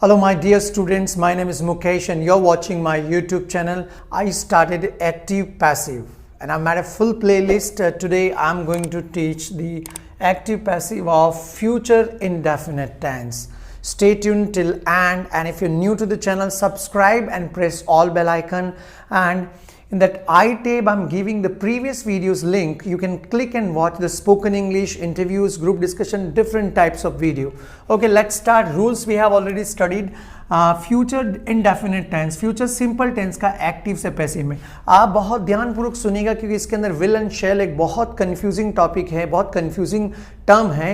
Hello my dear students, my name is Mukesh and you're watching my YouTube channel. I started active passive and I've made a full playlist. Today I'm going to teach the active passive of future indefinite tense. Stay tuned till end, and if you're new to the channel, subscribe and press all bell icon, and in that I tab I'm giving the previous videos link. You can click and watch the spoken English, interviews, group discussion, different types of video. Okay, let's start. Rules we have already studied. Future indefinite tense, future simple tense का active से passive में आप बहुत ध्यानपूर्वक सुनिएगा, क्योंकि इसके अंदर विल एंड शैल एक बहुत कंफ्यूजिंग टॉपिक है, बहुत कंफ्यूजिंग टर्म है.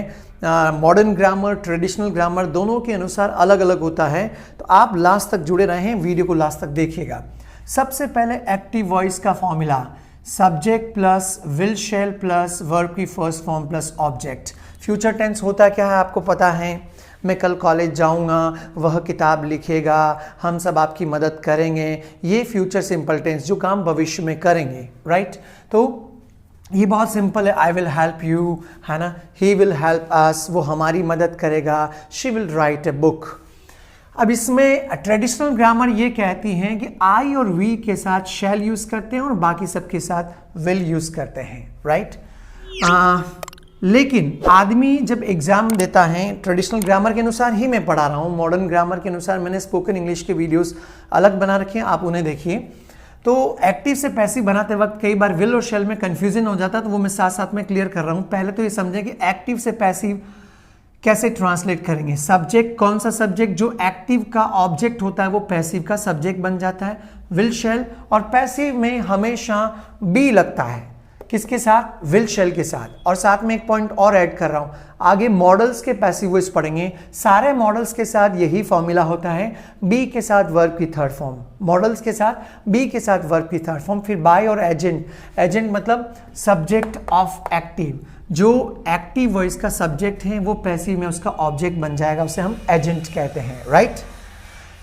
मॉडर्न ग्रामर, ट्रेडिशनल ग्रामर दोनों के अनुसार अलग अलग होता है. तो आप लास्ट तक जुड़े रहें, वीडियो को लास्ट तक देखिएगा. सबसे पहले एक्टिव वॉइस का formula, subject plus will shall plus verb की first form plus object. Future tense होता क्या है आपको पता है. मैं कल कॉलेज जाऊंगा, वह किताब लिखेगा, हम सब आपकी मदद करेंगे. ये फ्यूचर सिंपल टेंस जो काम भविष्य में करेंगे, राइट. तो ये बहुत सिंपल है. आई विल हेल्प यू, है ना. ही विल हेल्प अस, वो हमारी मदद करेगा. She will write a book. अब इसमें ट्रेडिशनल ग्रामर ये कहती हैं कि आई और वी के साथ शैल यूज करते हैं और बाकी सबके साथ विल यूज करते हैं, राइट. लेकिन आदमी जब एग्जाम देता है, ट्रेडिशनल ग्रामर के अनुसार ही मैं पढ़ा रहा हूँ, मॉडर्न ग्रामर के अनुसार मैंने स्पोकन इंग्लिश के वीडियोस अलग बना रखे हैं, आप उन्हें देखिए. तो एक्टिव से पैसिव बनाते वक्त कई बार विल और शैल में कंफ्यूजन हो जाता है, तो वो मैं साथ साथ में क्लियर कर रहा हूँ. पहले तो ये समझें कि एक्टिव से पैसिव कैसे ट्रांसलेट करेंगे. सब्जेक्ट, कौन सा सब्जेक्ट जो एक्टिव का ऑब्जेक्ट होता है वो पैसिव का सब्जेक्ट बन जाता है. विल शैल, और पैसिव में हमेशा बी लगता है. किसके साथ? विल शैल के साथ. और साथ में एक पॉइंट और ऐड कर रहा हूं, आगे मॉडल्स के पैसिव वॉइस पढ़ेंगे. सारे मॉडल्स के साथ यही फॉर्मूला होता है, बी के साथ वर्ब की थर्ड फॉर्म, मॉडल्स के साथ बी के साथ वर्ब की थर्ड फॉर्म, फिर बाय और एजेंट. एजेंट मतलब सब्जेक्ट ऑफ एक्टिव, जो एक्टिव वॉइस का सब्जेक्ट है वो पैसिव में उसका ऑब्जेक्ट बन जाएगा, उसे हम एजेंट कहते हैं, राइट.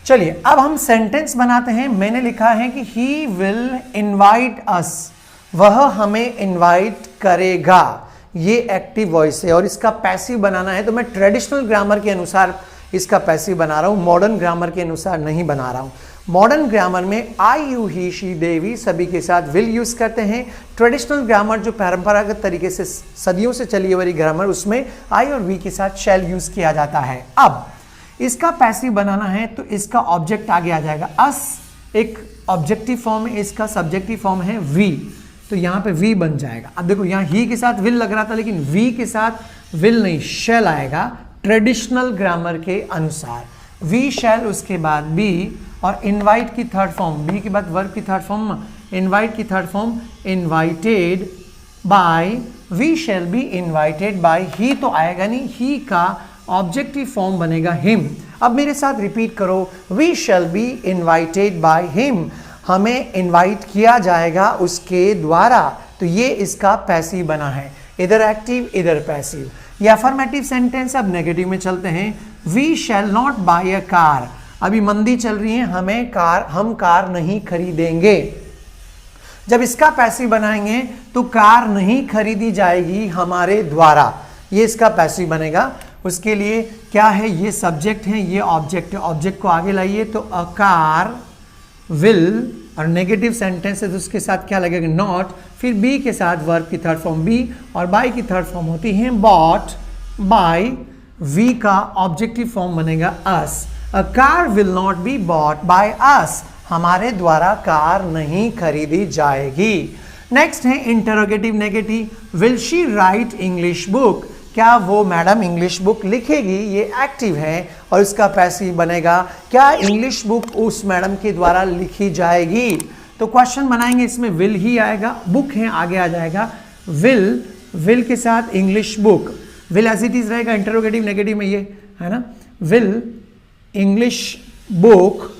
चलिए अब हम सेंटेंस बनाते हैं. मैंने लिखा है कि ही विल इनवाइट अस, वह हमें इनवाइट करेगा. ये एक्टिव वॉइस है और इसका पैसिव बनाना है, तो मैं ट्रेडिशनल ग्रामर के अनुसार इसका पैसिव बना रहा हूं, मॉडर्न ग्रामर के अनुसार नहीं बना रहा हूं. मॉडर्न ग्रामर में I, you, he, she, they, we सभी के साथ विल यूज करते हैं. ट्रेडिशनल ग्रामर जो परंपरागत तरीके से सदियों से चली हुई ग्रामर, उसमें आई और वी के साथ शैल यूज किया जाता है. अब इसका पैसिव बनाना है तो इसका ऑब्जेक्ट आगे आ जाएगा. अस एक ऑब्जेक्टिव फॉर्म है, इसका सब्जेक्टिव फॉर्म है वी, तो यहां पे वी बन जाएगा. अब देखो यहां ही के साथ विल लग रहा था, लेकिन वी के साथ विल नहीं, शैल आएगा ट्रेडिशनल ग्रामर के अनुसार. वी शैल, उसके बाद बी, और इनवाइट की थर्ड फॉर्म, बी के बाद वर्ब की थर्ड फॉर्म, इनवाइट की third form invited by, we shall be invited by. He तो आएगा नहीं, ही का ऑब्जेक्टिव फॉर्म बनेगा हिम. अब मेरे साथ रिपीट करो, we shall be invited by him, हमें इनवाइट किया जाएगा उसके द्वारा. तो ये इसका पैसिव बना है, इधर एक्टिव इधर पैसिव. ये अफर्मेटिव सेंटेंस. अब नेगेटिव में चलते हैं. We shall not buy a car, अभी मंदी चल रही है, हम कार नहीं खरीदेंगे. जब इसका पैसिव बनाएंगे तो कार नहीं खरीदी जाएगी हमारे द्वारा, ये इसका पैसिव बनेगा. उसके लिए क्या है, ये सब्जेक्ट है, ये ऑब्जेक्ट है. ऑब्जेक्ट को आगे लाइए तो अ कार विल, और नेगेटिव सेंटेंस है तो उसके साथ क्या लगेगा, नॉट. फिर बी के साथ वर्ब की थर्ड फॉर्म बी, और बाय की थर्ड फॉर्म होती है बॉट बाय. वी का ऑब्जेक्टिव फॉर्म बनेगा us. A car will not be bought by us, हमारे द्वारा कार नहीं खरीदी जाएगी. नेक्स्ट है interrogative negative. Will she write English book, क्या वो मैडम इंग्लिश बुक लिखेगी, ये एक्टिव है और इसका पैसिव बनेगा. क्या इंग्लिश बुक उस मैडम के द्वारा लिखी जाएगी. तो क्वेश्चन बनाएंगे, इसमें विल ही आएगा, बुक है आगे आ जाएगा. विल के साथ English book, will as it is रहेगा इंटरोगेटिव नेगेटिव में, ये है ना. Will English book,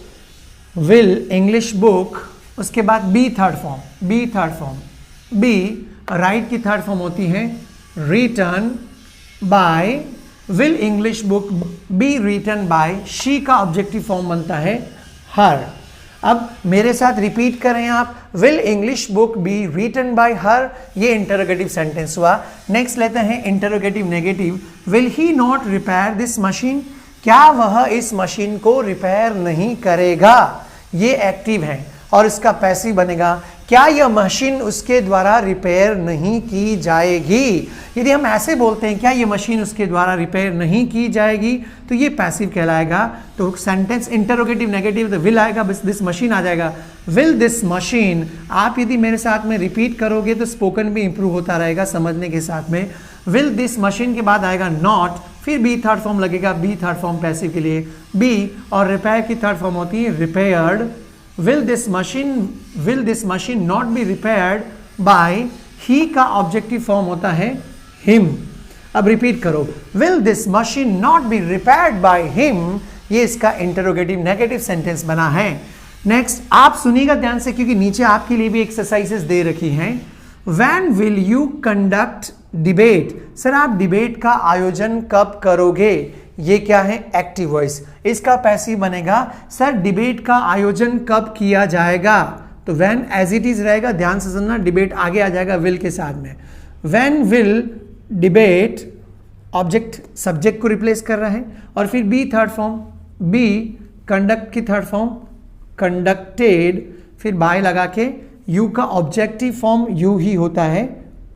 will English book. उसके बाद be third form, be write की थर्ड फॉर्म होती है written by. Will English book be written by, she का ऑब्जेक्टिव फॉर्म बनता है हर. अब मेरे साथ रिपीट करें आप, will English book be written by her, ये इंटरोगेटिव सेंटेंस हुआ. नेक्स्ट लेते हैं interrogative negative. Will he not repair this machine, क्या वह इस मशीन को रिपेयर नहीं करेगा? ये एक्टिव है और इसका पैसिव बनेगा क्या यह मशीन उसके द्वारा रिपेयर नहीं की जाएगी। यदि हम ऐसे बोलते हैं क्या यह मशीन उसके द्वारा रिपेयर नहीं की जाएगी, तो ये पैसिव कहलाएगा। तो सेंटेंस इंटरोगेटिव नेगेटिव तो विल आएगा, दिस मशीन आ जाएगा। विल दिस मशीन, आप यदि मेरे साथ में रिपीट करोगे तो स्पोकन भी इंप्रूव होता रहेगा समझने के साथ में। विल दिस मशीन के बाद आएगा नॉट, फिर बी थर्ड फॉर्म लगेगा, बी थर्ड फॉर्म पैसिव के लिए बी, और रिपेयर की थर्ड फॉर्म होती है repaired. Will this machine not be repaired by? He का ऑब्जेक्टिव फॉर्म होता है him। अब रिपीट करो, Will this machine not be repaired by him? ये इसका इंटरोगेटिव नेगेटिव सेंटेंस बना है। नेक्स्ट आप सुनिएगा ध्यान से क्योंकि नीचे आपके लिए भी एक्सरसाइजेस दे रखी हैं। When will you conduct debate? Sir आप डिबेट का आयोजन कब करोगे? ये क्या है? Active voice. इसका पैसिव बनेगा सर डिबेट का आयोजन कब किया जाएगा। तो व्हेन एज इट इज रहेगा, ध्यान से सुनना, डिबेट आगे आ जाएगा विल के साथ में। When will debate, object subject को रिप्लेस कर रहा है, और फिर be third form, be conduct की थर्ड फॉर्म कंडक्टेड, फिर बाय लगा के यू का ऑब्जेक्टिव फॉर्म यू ही होता है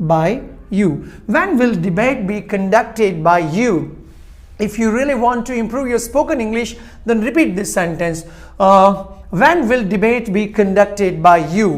by you. When will debate be conducted by you? If you really want to improve your spoken English, then repeat this sentence. When will debate be conducted by you?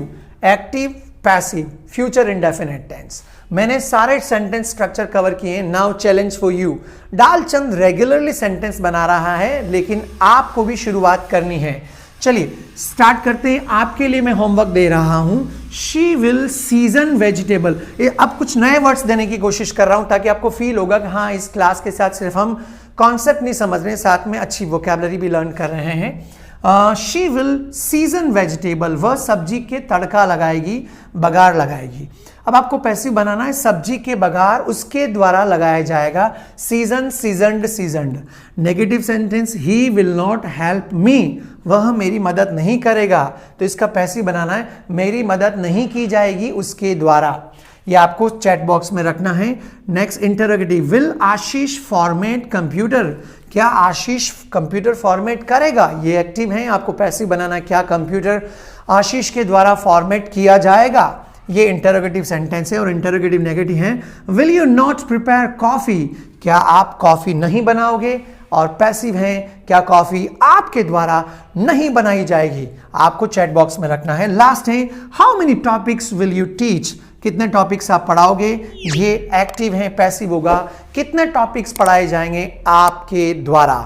Active, passive, future indefinite tense. मैंने सारे sentence structure cover किए। Now challenge for you. Dalchand regularly sentence बना रहा है, लेकिन आपको भी शुरुआत करनी है। चलिए स्टार्ट करते हैं। आपके लिए मैं होमवर्क दे रहा हूं। She will season vegetable. अब कुछ नए वर्ड्स देने की कोशिश कर रहा हूं ताकि आपको फील होगा कि हाँ इस क्लास के साथ सिर्फ हम कॉन्सेप्ट नहीं समझ रहे, साथ में अच्छी वोकैबुलरी भी लर्न कर रहे हैं। शी विल सीजन वेजिटेबल, वह सब्जी के तड़का लगाएगी, बघार लगाएगी। अब आपको पैसिव बनाना है, सब्जी के बघार उसके द्वारा लगाया जाएगा। Season, seasoned, seasoned. Negative sentence, he will not help me, वह मेरी मदद नहीं करेगा। तो इसका पैसिव बनाना है, मेरी मदद नहीं की जाएगी उसके द्वारा। ये आपको चैट बॉक्स में रखना है। Next interrogative, will Ashish format computer? क्या आशीष कंप्यूटर फॉर्मेट करेगा? ये एक्टिव है, आपको पैसिव बनाना है, क्या कंप्यूटर आशीष के द्वारा फॉर्मेट किया जाएगा? ये इंटरोगेटिव सेंटेंस है और इंटरोगेटिव नेगेटिव है। Will you not prepare coffee? क्या आप कॉफी नहीं बनाओगे? और पैसिव है, क्या कॉफी आपके द्वारा नहीं बनाई जाएगी? आपको चैट बॉक्स में रखना है। लास्ट है, how many topics will you teach? कितने टॉपिक्स आप पढ़ाओगे? ये एक्टिव है, पैसिव होगा, कितने टॉपिक्स पढ़ाए जाएंगे आपके द्वारा?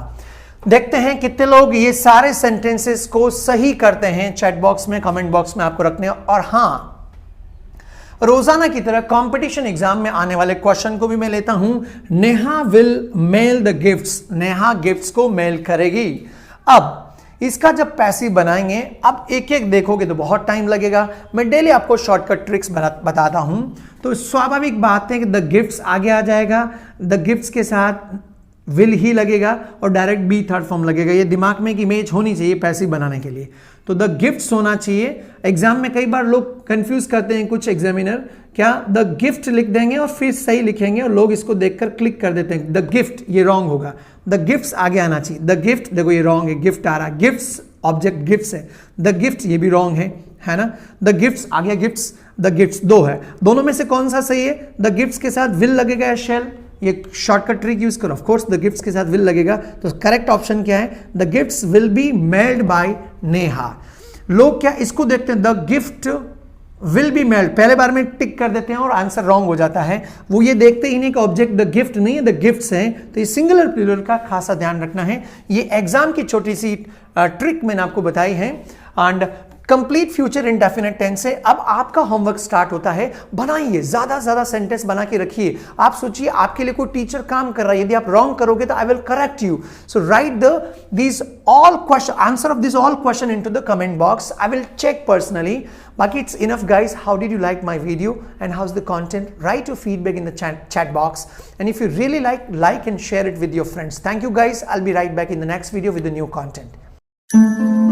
देखते हैं कितने लोग ये सारे सेंटेंसेस को सही करते हैं। चैट बॉक्स में, कमेंट बॉक्स में आपको रखने। और हाँ, रोजाना की तरह कंपटीशन एग्जाम में आने वाले क्वेश्चन को भी मैं लेता हूं। Neha will mail the gifts, Neha gifts को मेल करेगी। अब इसका जब पैसिव बनाएंगे, अब एक एक देखोगे तो बहुत टाइम लगेगा। मैं डेली आपको शॉर्टकट ट्रिक्स बताता हूं। तो स्वाभाविक बात है कि द गिफ्ट्स आगे आ जाएगा, द गिफ्ट्स के साथ विल ही लगेगा और डायरेक्ट बी थर्ड फॉर्म लगेगा। ये दिमाग में एक इमेज होनी चाहिए पैसिव बनाने के लिए। तो द गिफ्ट्स होना चाहिए। एग्जाम में कई बार लोग कंफ्यूज करते हैं कुछ एग्जामिनर, क्या द गिफ्ट लिख देंगे और फिर सही लिखेंगे और लोग इसको देखकर क्लिक कर देते हैं द गिफ्ट, ये रॉन्ग होगा। द गिफ्ट्स आगे आना चाहिए। द गिफ्ट, देखो ये रॉन्ग है, गिफ्ट आ रहा है, गिफ्ट्स ऑब्जेक्ट गिफ्ट्स है, द गिफ्ट ये भी रॉन्ग है ना। द गिफ्ट्स आ गया, गिफ्ट्स, द गिफ्ट्स दो है, दोनों में से कौन सा सही है? द गिफ्ट्स के साथ विल लगेगा या शेल? ये शॉर्टकट ट्रिक यूज करो। ऑफ कोर्स द गिफ्ट्स के साथ विल लगेगा, तो करेक्ट ऑप्शन क्या है? The gifts will be mailed by Neha. लोग क्या इसको देखते हैं, the gift will be mailed, पहले बार में टिक कर देते हैं और आंसर रॉन्ग हो जाता है। वो ये देखते ही नहीं कि ऑब्जेक्ट द गिफ्ट नहीं है, द गिफ्ट्स हैं। तो ये सिंगुलर प्लूरल का खासा ध्यान रखना है। ये एग्जाम की छोटी सी ट्रिक मैंने आपको बताई है। And complete future indefinite tense से अब आपका होमवर्क स्टार्ट होता है। बनाइए, ज्यादा ज्यादा सेंटेंस बना के रखिए। आप सोचिए आपके लिए कोई टीचर काम कर रहा है, यदि आप रॉन्ग करोगे तो I will correct you. So right these all question, answer of this all question into the comment box. I will check personally. Baki it's enough guys. How did you like my video and how's the content? Write your feedback in the chat box. And if you really like and share it with your friends. Thank you guys. I'll be right back in the next video with the new content.